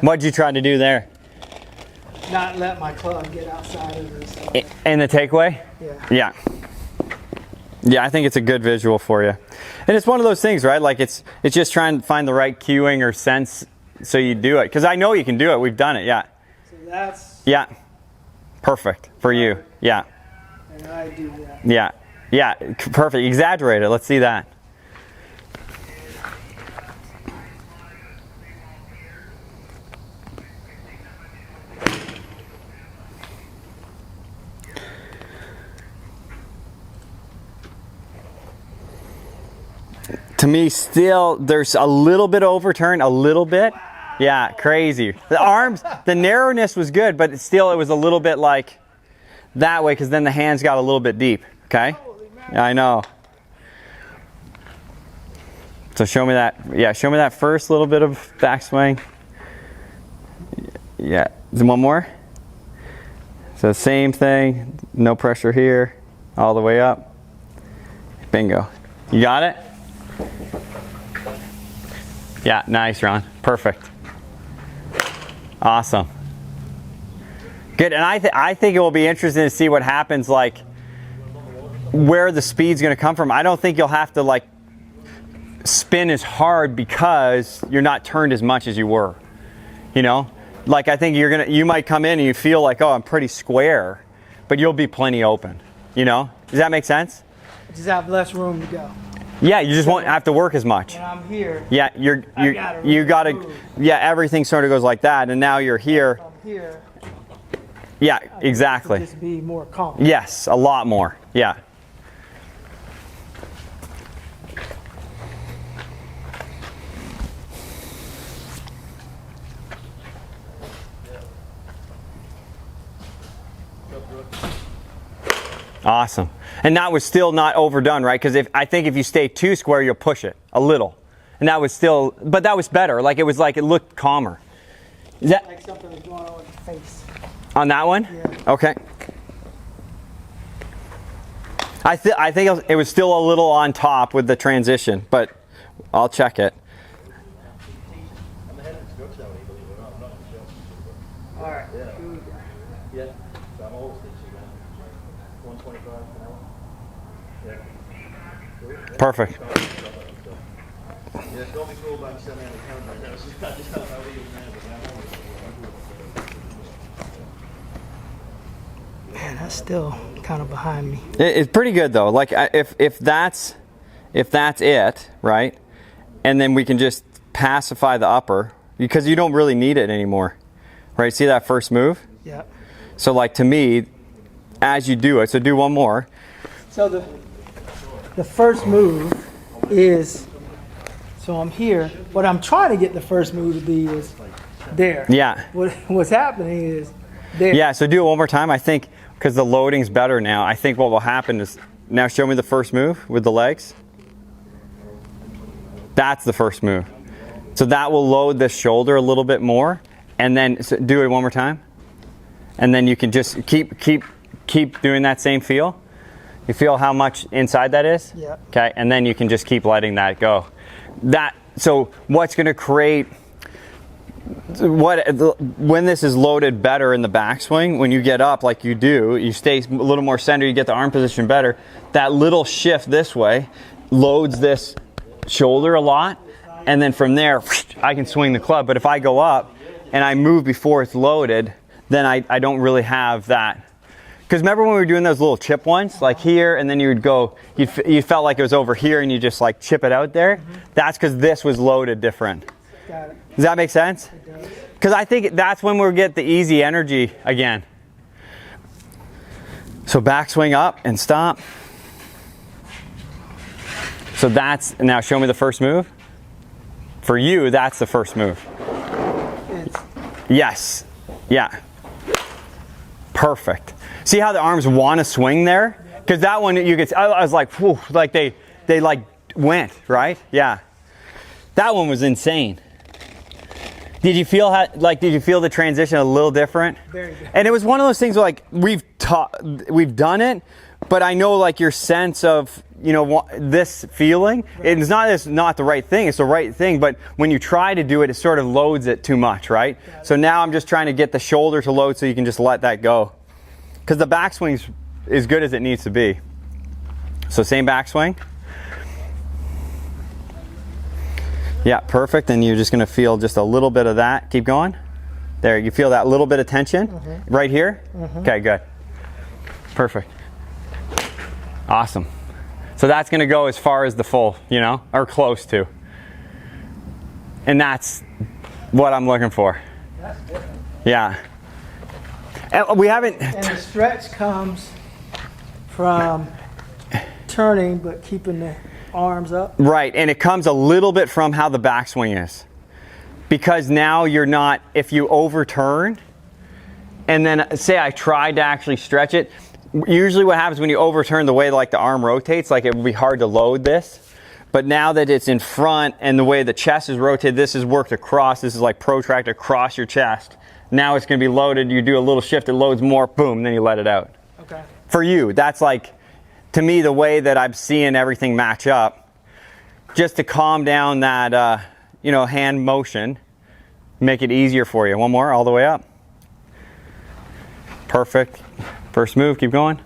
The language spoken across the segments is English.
What'd you try to do there? Not let my club get outside of this. In the takeaway? Yeah. Yeah. Yeah, I think it's a good visual for you. And it's one of those things, right? Like it's just trying to find the right cueing or sense so you do it. Because I know you can do it. We've done it, yeah. So that's... Yeah. Perfect for you. Yeah. And I do that. Yeah. Yeah, perfect. Exaggerate it. Let's see that. To me, still, there's a little bit of overturn, a little bit. Yeah, crazy. The arms, the narrowness was good, but it was a little bit like that way because then the hands got a little bit deep, okay? Yeah, I know. So show me that, yeah, show me that first little bit of backswing. Yeah, one more. So same thing, no pressure here, all the way up. Bingo. You got it? Yeah, nice, Ron. Perfect. Awesome. Good, and I think it will be interesting to see what happens, like where the speed's going to come from. I don't think you'll have to like spin as hard because you're not turned as much as you were. You know, like I think you might come in and you feel like, oh, I'm pretty square, but you'll be plenty open. You know, does that make sense? Just have less room to go. Yeah, you just won't have to work as much. When I'm here. Yeah, you gotta yeah, everything sort of goes like that, and now you're here. From here. Yeah, exactly. Just be more calm. Yes, a lot more. Yeah. Awesome. And that was still not overdone, right? Because I think if you stay too square, you'll push it a little. And that was still, but that was better. Like it was like, it looked calmer. Is that like something was going on with the face? On that one? Yeah. Okay. I think it was still a little on top with the transition, but I'll check it. All right. Yeah. So I'm always teaching, man. 125 an hour. Yeah. Perfect. Yeah, don't be cool about sending out the camera. That's just how we use man, but I'm always Man, that's still kind of behind me. It's pretty good though. Like if that's it, right? And then we can just pacify the upper because you don't really need it anymore, right? See that first move? Yeah. So like to me, as you do it, so do one more. So the first move is, so I'm here. What I'm trying to get the first move to be is there. Yeah. What's happening is there. Yeah, so do it one more time. I think because the loading's better now, I think what will happen is, now show me the first move with the legs. That's the first move. So that will load the shoulder a little bit more. And then so do it one more time. And then you can just keep doing that same feel. You feel how much inside that is? Yeah. Okay, and then you can just keep letting that go. So what's going to create, when this is loaded better in the backswing, when you get up like you do, you stay a little more center, you get the arm position better, that little shift this way loads this shoulder a lot, and then from there, I can swing the club. But if I go up and I move before it's loaded, then I don't really have that. Because remember when we were doing those little chip ones, like here, and then you would go, you felt like it was over here and you just like chip it out there? Mm-hmm. That's because this was loaded different. Got it. Does that make sense? It does. Because I think that's when we'll get the easy energy again. So backswing up and stop. So that's, now show me the first move. For you, that's the first move. Yes. Yeah. Perfect. See how the arms want to swing there? Because that one, you could, I was like, whew, like they like went, right? Yeah. That one was insane. Did you feel the transition a little different? Very good. And it was one of those things where like we've done it, but I know like your sense of, you know, this feeling, it's not the right thing, it's the right thing, but when you try to do it, it sort of loads it too much, right? So now I'm just trying to get the shoulder to load so you can just let that go. Because the backswing's as good as it needs to be. So same backswing. Yeah, perfect. And you're just going to feel just a little bit of that. Keep going. There, you feel that little bit of tension right here? Okay, good. Perfect. Awesome. So that's going to go as far as the full, you know, or close to. And that's what I'm looking for. That's different. Yeah. And we haven't... And the stretch comes from turning but keeping the arms up. Right, and it comes a little bit from how the backswing is. Because now you're not, if you overturn, and then say I tried to actually stretch it, usually what happens when you overturn, the way like the arm rotates, like it would be hard to load this. But now that it's in front and the way the chest is rotated, this is worked across, this is like protracted across your chest. Now it's going to be loaded, you do a little shift, it loads more, boom, then you let it out. Okay. For you, that's like, to me, the way that I'm seeing everything match up, just to calm down that, you know, hand motion, make it easier for you. One more, all the way up. Perfect. First move, keep going.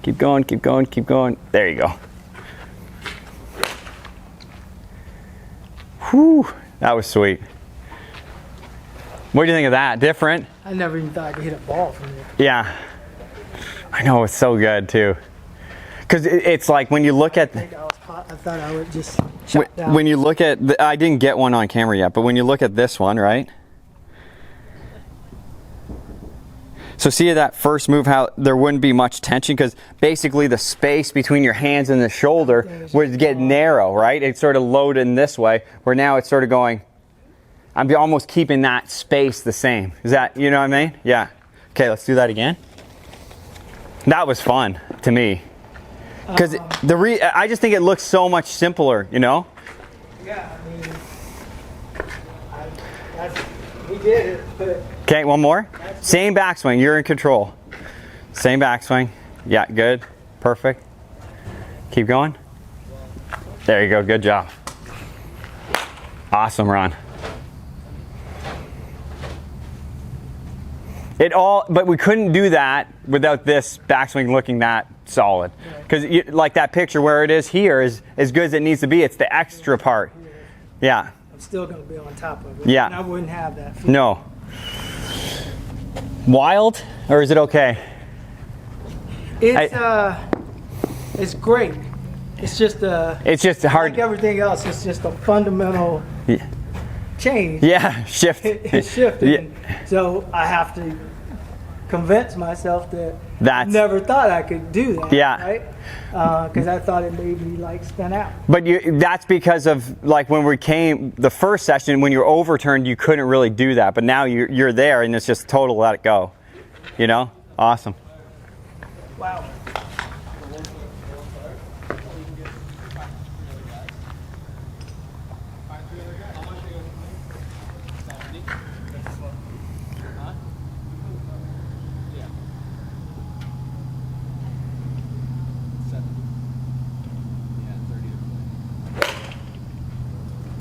Keep going, keep going, keep going. There you go. Whew, that was sweet. What do you think of that? Different? I never even thought I could hit a ball from there. Yeah. I know, it's so good too. Because it's like when you look at... I thought I would just shut down. When you look at... I didn't get one on camera yet, but when you look at this one, right? So see that first move, how there wouldn't be much tension, because basically the space between your hands and the shoulder would get narrow, right? It's sort of loaded in this way, where now it's sort of going... I'm almost keeping that space the same. Is that, you know what I mean? Yeah. Okay, let's do that again. That was fun to me. Because I just think it looks so much simpler, you know? Yeah, I mean, we did it, but... Okay, one more. Same backswing, you're in control. Same backswing. Yeah, good. Perfect. Keep going. There you go, good job. Awesome, Ron. But we couldn't do that without this backswing looking that solid. Because like that picture where it is here is as good as it needs to be. It's the extra part. Yeah. I'm still going to be on top of it. Yeah. And I wouldn't have that feeling. No. Wild, or is it okay? It's great. It's just hard. like everything else. It's just a fundamental change. Yeah, shift. It's shifting. Yeah. So I have to convince myself that I That's- never thought I could do that. Yeah. Right? Because I thought it made me like spin out. But that's because of like when we came the first session, when you're overturned, you couldn't really do that. But now you're there, and it's just total let it go. You know, awesome. Wow.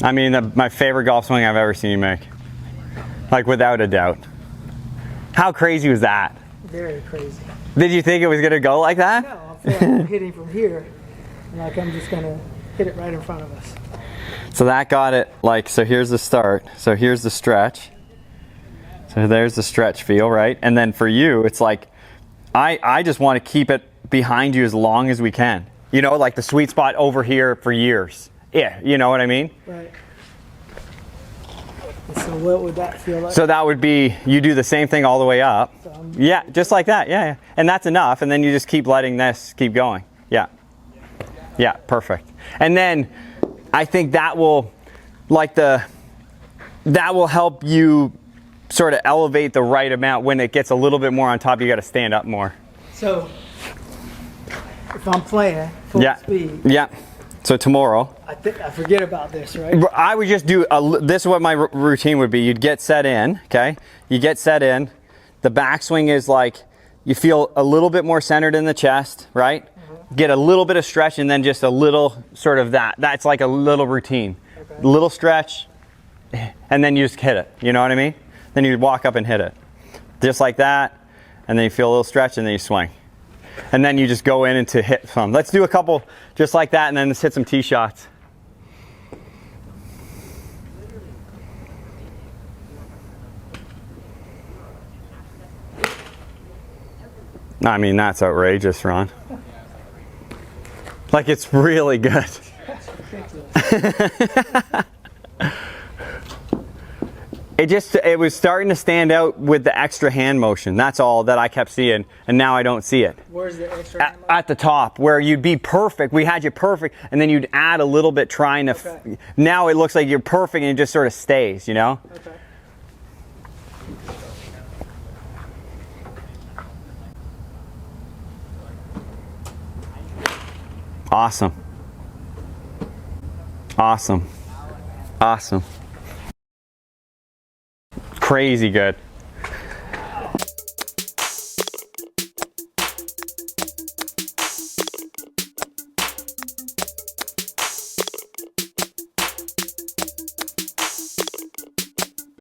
I mean, my favorite golf swing I've ever seen you make. Like, without a doubt. How crazy was that? Very crazy. Did you think it was going to go like that? No, I feel like I'm hitting from here. And like I'm just going to hit it right in front of us. So that got it, like, so here's the start. So here's the stretch. So there's the stretch feel, right? And then for you, it's like, I just want to keep it behind you as long as we can. You know, like the sweet spot over here for years. Yeah, you know what I mean? Right. So what would that feel like? So that would be, you do the same thing all the way up. Yeah, just like that, yeah. And that's enough, and then you just keep letting this keep going. Yeah. Yeah, perfect. And then I think that will, that will help you sort of elevate the right amount. When it gets a little bit more on top, you got to stand up more. So if I'm playing full speed. Yeah. So tomorrow, I forget about this, right? I would just do, this is what my routine would be. You'd get set in, okay? You get set in. The backswing is like, you feel a little bit more centered in the chest, right? Get a little bit of stretch and then just a little sort of that's like a little routine. Okay. Little stretch and then you just hit it, you know what I mean? Then you walk up and hit it. Just like that, and then you feel a little stretch and then you swing. And then you just go in and to hit some. Let's do a couple just like that and then let's hit some tee shots. I mean, that's outrageous, Ron. Like, it's really good. It was starting to stand out with the extra hand motion. That's all that I kept seeing, and now I don't see it. Where's the extra hand motion? At the top, where you'd be perfect. We had you perfect, and then you'd add a little bit trying to... Okay. Now it looks like you're perfect, and it just sort of stays, you know? Okay. Awesome. Awesome. Awesome. Crazy good.